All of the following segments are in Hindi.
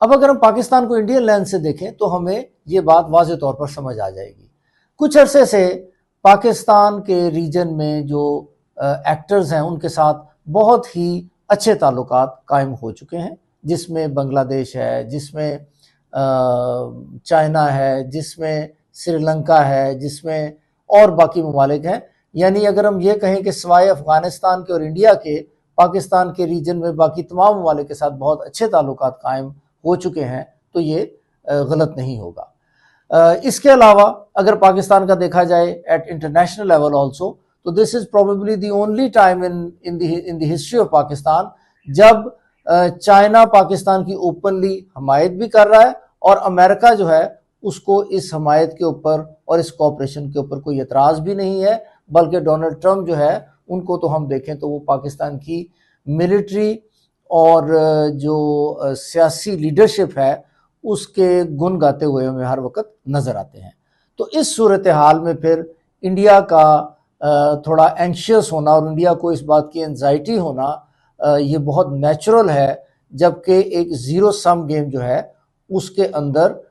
अब अगर हम पाकिस्तान को इंडियन लेंस से देखें तो हमें ये बात वाज़े तौर पर समझ आ जाएगी। कुछ अरसे से पाकिस्तान के रीजन में जो एक्टर्स हैं उनके साथ बहुत ही अच्छे ताल्लुकात कायम हो चुके हैं, जिसमें बांग्लादेश है, जिसमें चाइना है, जिसमें श्रीलंका है, जिसमें और बाकी ममालिक हैं। यानी अगर हम ये कहें कि सिवाय अफगानिस्तान के और इंडिया के, पाकिस्तान के रीजन में बाकी तमाम ममालिक के साथ बहुत अच्छे ताल्लुकात कायम हो चुके हैं, तो ये गलत नहीं होगा। इसके अलावा अगर पाकिस्तान का देखा जाए एट इंटरनेशनल लेवल ऑल्सो, तो this is probably the only time in the history of Pakistan जब चाइना पाकिस्तान की ओपनली हमायत भी कर रहा है और अमेरिका जो है उसको इस हमायत के ऊपर और इस कोऑपरेशन के ऊपर कोई एतराज़ भी नहीं है। बल्कि डोनाल्ड ट्रंप जो है उनको तो हम देखें तो वो पाकिस्तान की मिलिट्री और जो सियासी लीडरशिप है उसके गुण गाते हुए हमें हर वक्त नज़र आते हैं। तो इस सूरत हाल में फिर इंडिया का थोड़ा एंशियस होना और इंडिया को इस बात की एंजाइटी होना ये बहुत नेचुरल है, जबकि एक ज़ीरो सम गेम जो है उसके अंदर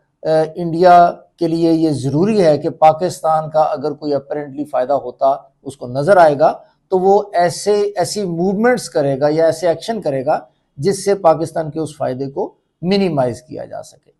इंडिया के लिए ये ज़रूरी है कि पाकिस्तान का अगर कोई अपेरेंटली फ़ायदा होता उसको नज़र आएगा तो वो ऐसी मूवमेंट्स करेगा या ऐसे एक्शन करेगा जिससे पाकिस्तान के उस फ़ायदे को मिनिमाइज़ किया जा सके।